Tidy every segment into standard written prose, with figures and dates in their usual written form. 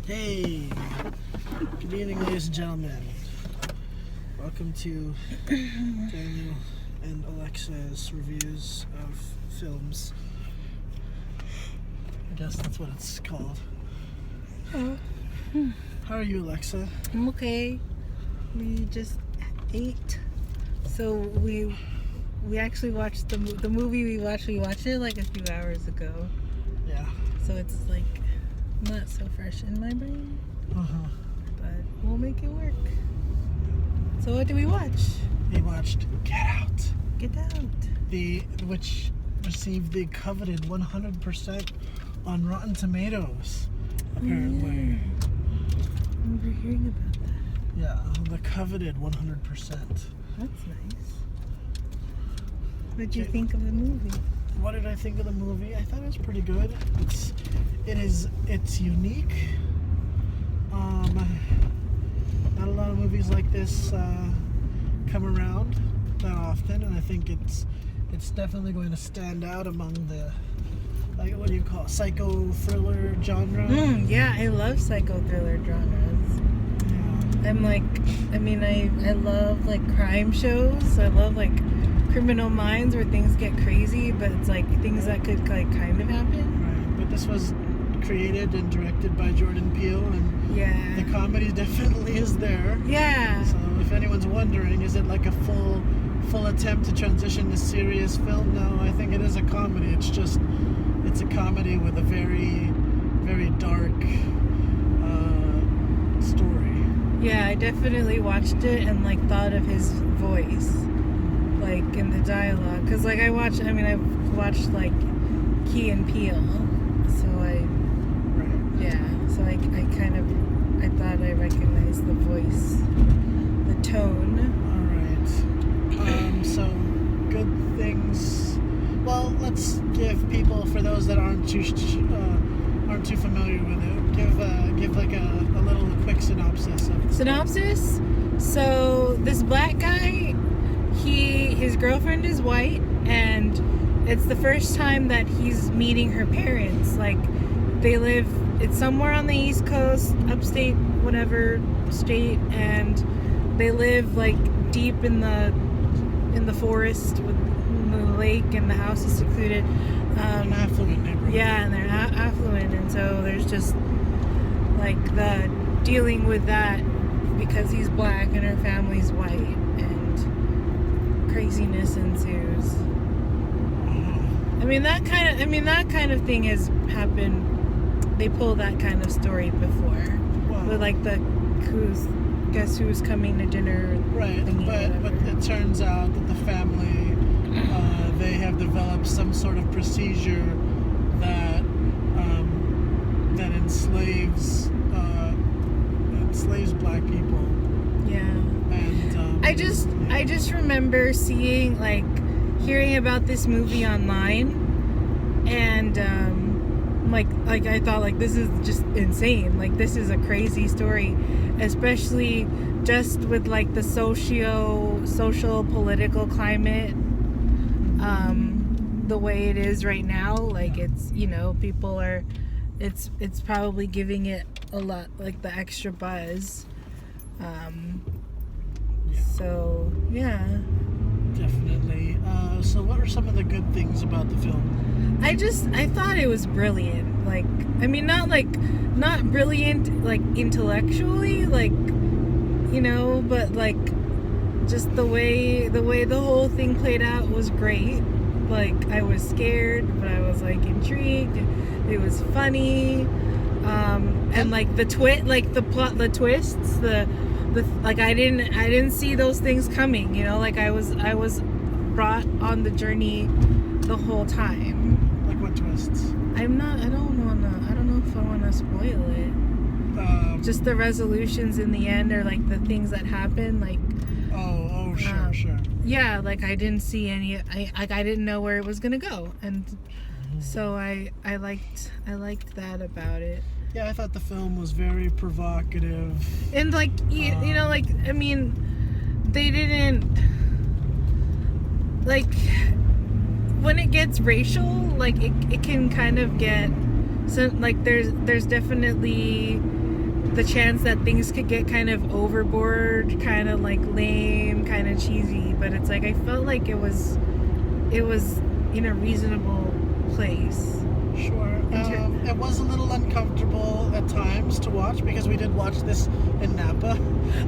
Hey, good evening, ladies and gentlemen. Welcome to Daniel and Alexa's reviews of films. I guess that's what it's called. Oh. How are you, Alexa? I'm okay. We just ate. So we actually watched the movie we watched. We watched it like a few hours ago. Yeah. So it's like not so fresh in my brain. Uh-huh. But we'll make it work. So what did we watch? We watched Get Out. Get Out. Which received the coveted 100% on Rotten Tomatoes, apparently. I remember hearing about that. Yeah, the coveted 100%. That's nice. What did you think of the movie? What did I think of the movie? I thought it was pretty good. It's unique. Not a lot of movies like this come around that often, and I think it's definitely going to stand out among the, like, what do you call it, psycho thriller genre. Yeah, I love psycho thriller genres. Yeah. I love like crime shows. I love like Criminal Minds where things get crazy, but it's like things that could like kind of happen. Right, but this was created and directed by Jordan Peele, and Yeah. the comedy definitely is there. Yeah. So if anyone's wondering, is it like a full attempt to transition to serious film? No, I think it is a comedy. It's a comedy with a very, very dark story. Yeah, I definitely watched it and like thought of his voice, like in the dialogue, because like I've watched like Key and Peele, so Right. I thought I recognized the voice, the tone. All right. So good things. Well, let's give people, for those that aren't too familiar with it, give like a little quick synopsis of it. Synopsis. So this black guy, his girlfriend is white, and it's the first time that he's meeting her parents. Like it's somewhere on the East Coast, upstate, whatever state, and they live like deep in the forest with the lake, and the house is secluded. An affluent neighborhood. Yeah, and they're affluent, and so there's just like the dealing with that because he's black and her family's white, and craziness ensues. That kind of thing has happened. They pull that kind of story before. Wow. With like the guess who's coming to dinner. Right, thingy, but it turns out that the family, they have developed some sort of procedure that enslaves black people. Yeah. And I just remember hearing about this movie online, and like I thought, like, this is just insane. Like, this is a crazy story, especially just with like the social political climate, the way it is right now. Like, it's, people are, it's probably giving it a lot, like, the extra buzz. So yeah. Definitely. So what are some of the good things about the film? I thought it was brilliant. Like, not brilliant, like, intellectually, like, but like, just the way the whole thing played out was great. Like, I was scared, but I was like intrigued. It was funny. And like the twists, like, I didn't see those things coming, like I was brought on the journey the whole time. Like what twists? I don't know if I want to spoil it. Just the resolutions in the end, or like the things that happen, like sure. Yeah, like I didn't see any. I didn't know where it was gonna go, and so I liked that about it. Yeah, I thought the film was very provocative. And like they didn't, like, when it gets racial, like it can kind of get, so like there's definitely the chance that things could get kind of overboard, kind of like lame, kind of cheesy, but it's like I felt like it was in a reasonable place. Sure. It was a little uncomfortable at times to watch because we did watch this in Napa.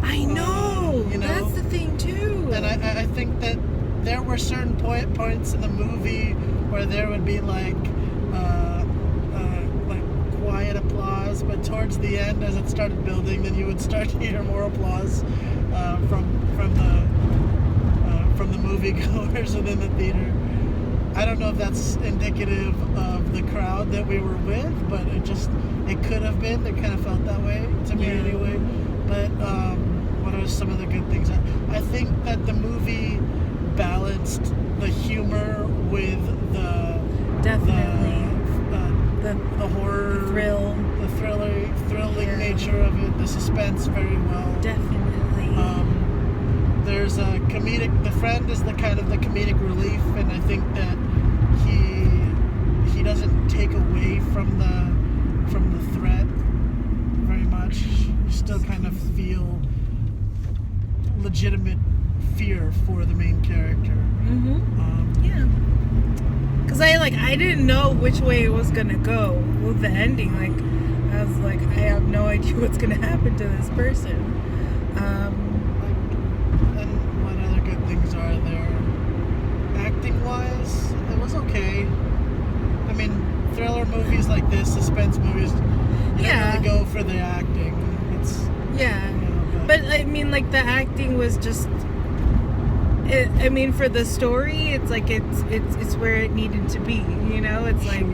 I know. That's the thing too. And I think that there were certain points in the movie where there would be like quiet applause, but towards the end, as it started building, then you would start to hear more applause from the moviegoers within the theater. I don't know if that's indicative of the crowd that we were with, but it could have been. It kind of felt that way to me anyway. But what are some of the good things? I think that the movie balanced the humor with the horror, the thrilling nature of it, the suspense very well. Definitely. There's a comedic. The friend is the kind of the comedic relief, and I think that he doesn't take away from the threat very much. You still kind of feel legitimate fear for the main character. Yeah. Because I didn't know which way it was gonna go with the ending. Like I was like, I have no idea what's gonna happen to this person. And what other good things are there? Acting wise, it was okay. I mean, thriller movies like this, suspense movies, you don't really go for the acting. But I mean, like the acting was just. I mean, for the story, it's like it's where it needed to be. You know, it's like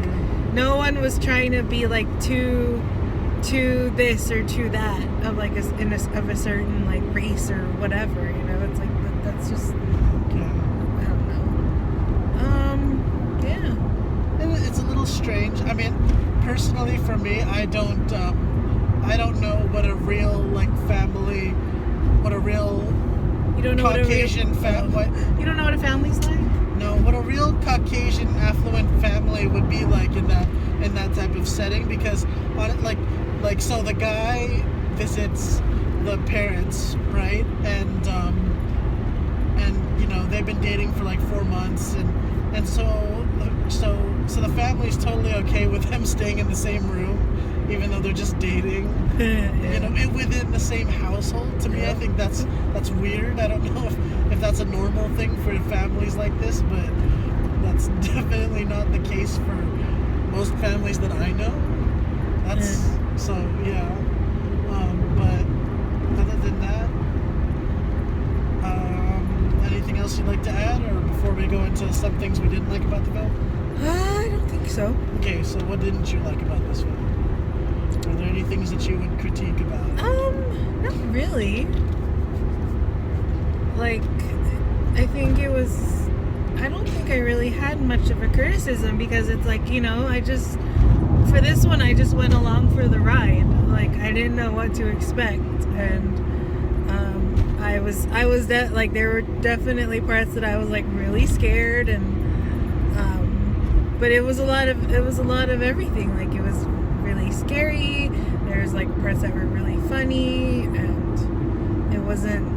no one was trying to be like too this or to that of like of a certain like race or whatever. You know, it's like that's just I don't know. Yeah. And it's a little strange. I mean, personally, for me, I don't know what a real like family, what a real you don't know Caucasian you don't know what a family's like? No, what a real Caucasian affluent family would be like in that type of setting, because on it like so the guy visits the parents, right? And you know, they've been dating for like 4 months, and so the family's totally okay with them staying in the same room, even though they're just dating. You know, within the same household. To me, I think that's weird. I don't know if that's a normal thing for families like this, but that's definitely not the case for most families that I know. That's so yeah. But other than that, anything else you'd like to add, or before we go into some things we didn't like about the film? I don't think so. Okay, so what didn't you like about this film? Are there any things that you would critique about? Not really. Like, I think it was. I don't think I really had much of a criticism, because it's like, you know, for this one, I just went along for the ride. Like, I didn't know what to expect, and there were definitely parts that I was like really scared, and but it was a lot of everything. Like, it was really scary. There's like parts that were really funny, and it wasn't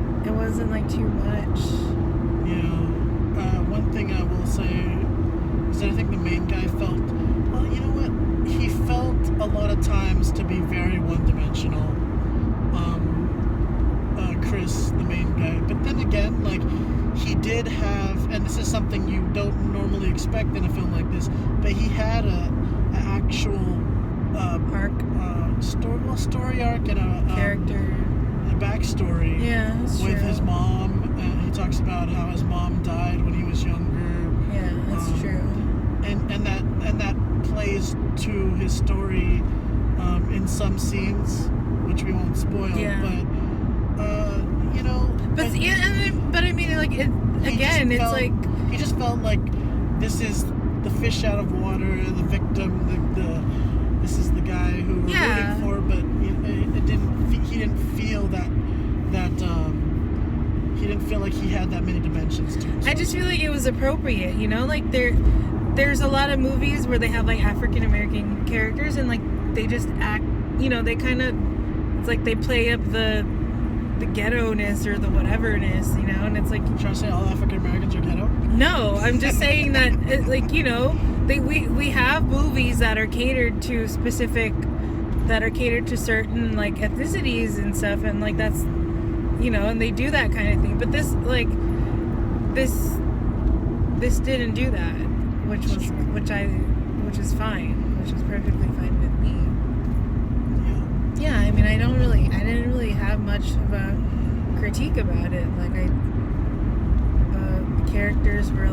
like too much. Yeah. One thing I will say is that I think the main guy felt, well, you know what? He felt a lot of times to be very one-dimensional. Chris, the main guy. But then again, like, he did have, and this is something you don't normally expect in a film like this, but he had an actual story arc and a character, a backstory. Yeah, that's with true. his mom. He talks about how his mom died when he was younger. Yeah, that's true. And that plays to his story in some scenes, which we won't spoil. Yeah. But you know. But I mean, like, he just felt like this is the fish out of water, the victim, this is the guy who we're rooting for, but he didn't feel that he didn't feel like he had that many dimensions to him. I just feel like it was appropriate, you know, like there's a lot of movies where they have like African American characters, and like they just act, you know, they kind of it's like they play up the ghetto-ness or the whateverness, you know, and it's like, You're trying to say all African Americans are ghetto? no, I'm just saying that, like, you know, we have movies that are catered to certain, like, ethnicities and stuff, and, like, that's, you know, and they do that kind of thing. But this, like, this didn't do that, which is fine, which is perfectly fine with me. Yeah, I mean, I didn't really have much of a critique about it. Like, the characters were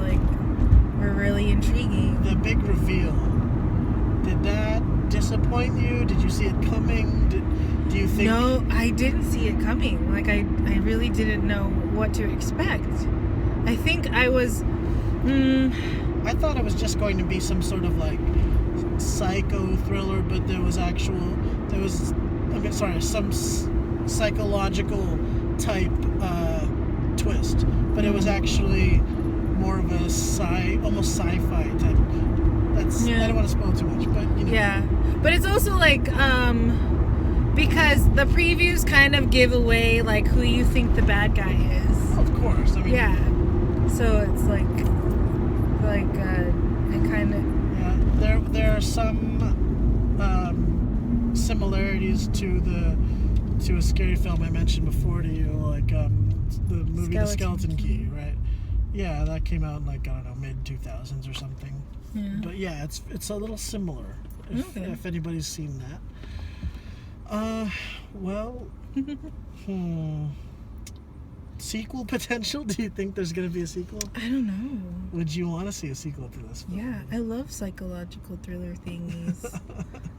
really intriguing. The big reveal, did that disappoint you? Did you see it coming? Do you think? No, I didn't see it coming. Like, I really didn't know what to expect. I think I was. I thought it was just going to be some sort of like psycho thriller, but some psychological type twist. But it was actually more of a almost sci-fi type. I don't want to spoil too much, but you know. Yeah, but it's also like because the previews kind of give away like who you think the bad guy is. Of course, I mean. Yeah. So it's like it kind of. Yeah, there are some similarities to a scary film I mentioned before to you, like the movie The Skeleton Key, right? Yeah, that came out in like, I don't know, mid-2000s or something. Yeah. But yeah, it's a little similar, if anybody's seen that. Well, sequel potential? Do you think there's going to be a sequel? I don't know. Would you want to see a sequel to this film? Yeah, I love psychological thriller thingies.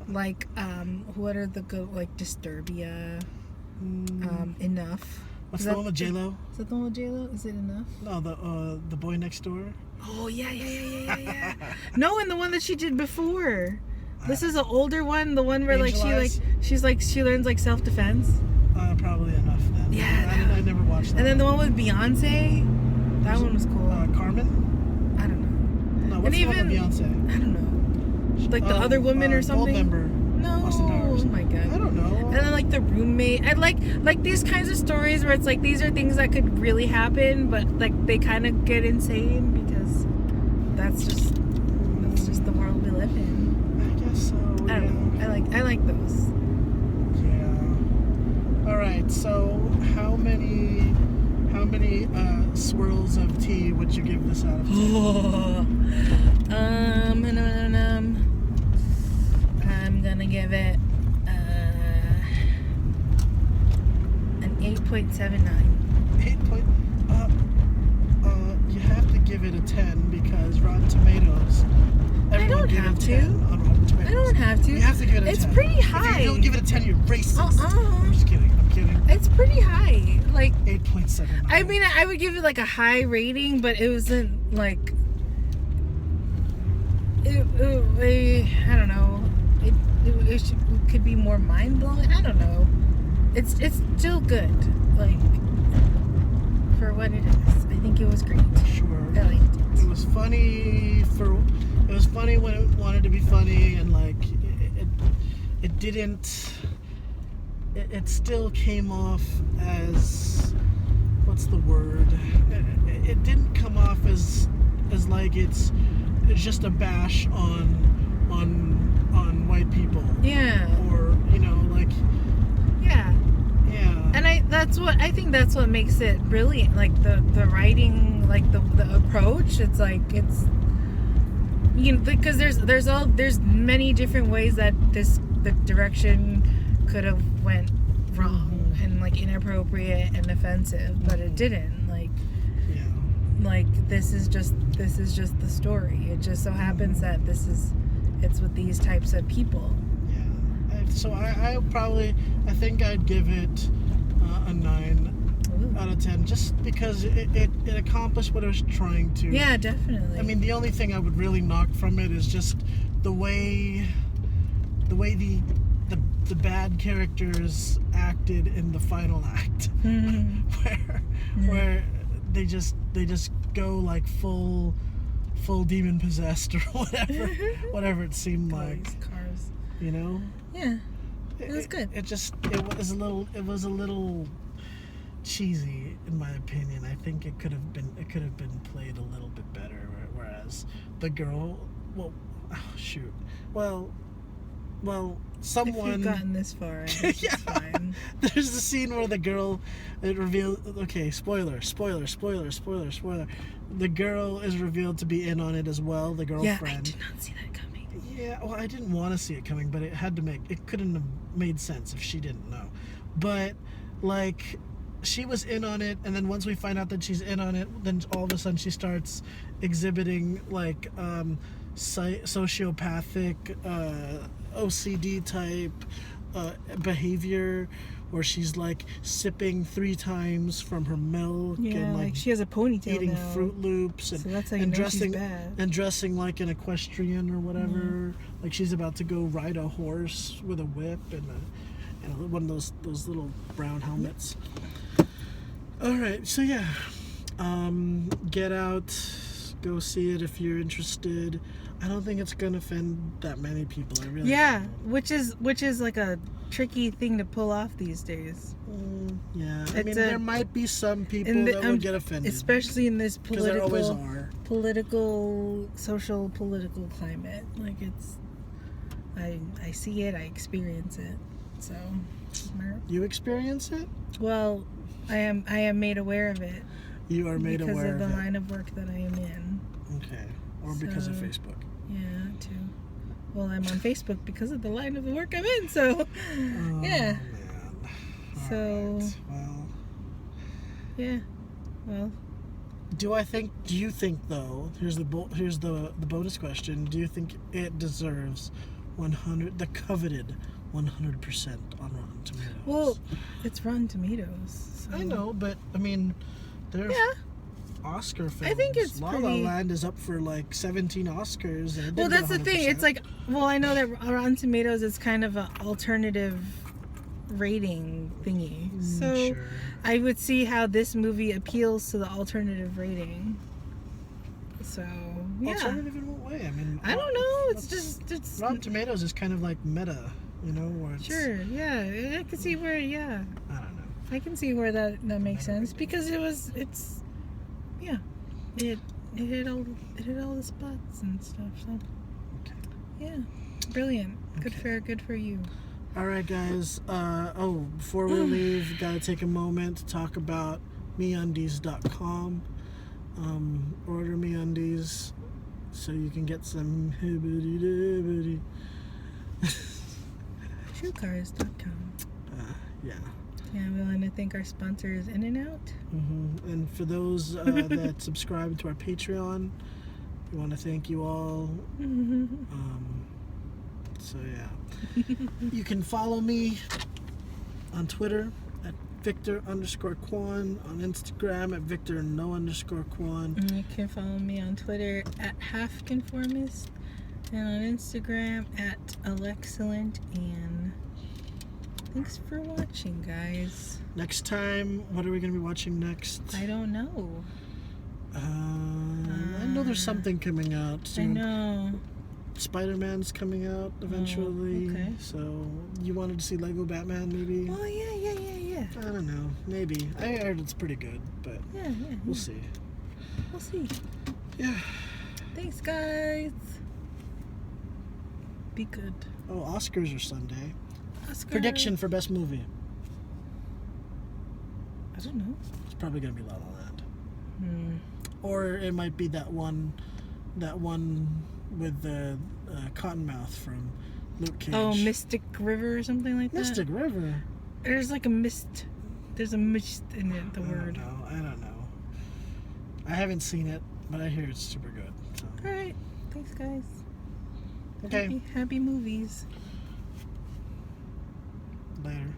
Like, what are the good, like, Disturbia, Enough. What's the one with J-Lo? Is that the one with J-Lo? Is it Enough? No, the Boy Next Door. Oh, yeah. No, and the one that she did before. This is an older one, the one where, like, she learns, like, self-defense. Probably Enough then. Yeah. I never watched that. And then the one with Beyonce, that one was cool. Carmen? I don't know. No, what's the one with Beyonce? I don't know. Like the other woman or something? Goldmember. No. Austin Powers. Oh my god. I don't know. And then like The Roommate. I like these kinds of stories where it's like these are things that could really happen, but like they kind of get insane because that's just the world we live in. I guess so. I don't know. I like those. Yeah. All right. So how many swirls of tea would you give this out of 10? I'm gonna give it an 8.79. You have to give it a 10 because Rotten Tomatoes. I don't have to. On Rotten Tomatoes. I don't have to. You have to give it a 10. It's pretty high. If you don't give it a 10, you're racist. I'm just kidding. It's pretty high. Like 8.79. I mean, I would give it like a high rating, but it wasn't like. I don't know. It could be more mind blowing. I don't know. It's still good. Like for what it is, I think it was great. Sure. I liked it. It was funny when it wanted to be funny, and like it didn't. It still came off as, what's the word? It didn't come off as like it's just a bash on white people. Yeah. Or like. Yeah. Yeah. And I think that's what makes it brilliant. Like the writing, like the approach. It's like it's because there's many different ways that the direction could have went wrong and like inappropriate and offensive, but it didn't. Like this is just the story. It just so happens that it's with these types of people. Yeah. So I think I'd give it a 9 out of 10, just because it accomplished what it was trying to. Yeah, definitely. I mean, the only thing I would really knock from it is just the way the bad characters acted in the final act, where they just go like full demon possessed or whatever it seemed like. Cars. Yeah. It was good. It was a little cheesy in my opinion. I think it could have been played a little bit better. Whereas the girl, someone. If you've gotten this far, I guess it's fine. There's the scene where the girl, it revealed. Okay, spoiler. The girl is revealed to be in on it as well. The girlfriend. Yeah, I did not see that coming. Yeah, well, I didn't want to see it coming, but it couldn't have made sense if she didn't know. But like, she was in on it, and then once we find out that she's in on it, then all of a sudden she starts exhibiting like sociopathic, OCD type behavior, where she's like sipping 3 times from her milk, and like she has a ponytail, eating now. Fruit Loops, and, So that's how you and know dressing she's bad. and dressing like an equestrian or whatever, like she's about to go ride a horse with a whip and one of those little brown helmets. All right, so yeah, Get Out, go see it if you're interested. I don't think it's gonna offend that many people. I really don't. which is like a tricky thing to pull off these days. Yeah, I mean, there might be some people that will get offended, especially in this there always are. social political climate. Like I see it, I experience it. So, You experience it? well, I am made aware of it. You are made aware because of the it. line of work that I am in. Okay, or because of So- Facebook. Yeah, too. Well, I'm on Facebook because of the line of the work I'm in. So, Oh, yeah. man. All So- right. Well, Yeah. Well, do you think though? Here's the bonus question. Do you think it deserves the coveted 100% on Rotten Tomatoes? well, it's Rotten Tomatoes. So. I know, but I mean, there's Yeah. Oscar films. I think it's La La pretty- Land is up for like 17 Oscars. And it Well, didn't that's get the thing. 100%. It's like, well, I know that Rotten Tomatoes is kind of an alternative rating thingy. So sure. I would see how this movie appeals to the alternative rating. So yeah, Alternative in what way? I mean, I don't know. It's Rotten Tomatoes is kind of like meta, where it's, sure. Yeah, I can see where. Yeah, I don't know. I can see where that makes sense because it hit all the spots and stuff. So Okay. yeah, brilliant. Okay. Good for you. All right, guys. Before we leave, gotta take a moment to talk about MeUndies.com. Order MeUndies so you can get some hibbity-dibbity. Truecars.com. Yeah. Yeah, we want to thank our sponsors In and Out. And for those that subscribe to our Patreon, we want to thank you all. So yeah, you can follow me on Twitter at Victor_Quan, on Instagram at Victor_Quan. And you can follow me on Twitter at HalfConformist and on Instagram at Alexcellent. And thanks for watching, guys. Next time, what are we going to be watching next? I don't know. I know there's something coming out I soon. know. Spider-Man's coming out eventually. okay. So you wanted to see Lego Batman, maybe? Oh, yeah. I don't know. Maybe. I heard it's pretty good, but Yeah. we'll see. We'll see. Yeah. Thanks, guys. Be good. Oh, Oscars are Sunday. Oscar. Prediction for best movie. I don't know. It's probably gonna be La La Land. Or it might be that one with the Cottonmouth from Luke Cage. Oh, Mystic River or something like that? Mystic River. There's like a mist. There's a mist in it, the word. I don't know. I haven't seen it, but I hear it's super good. So. Alright. Thanks, guys. Okay. Happy movies. Later.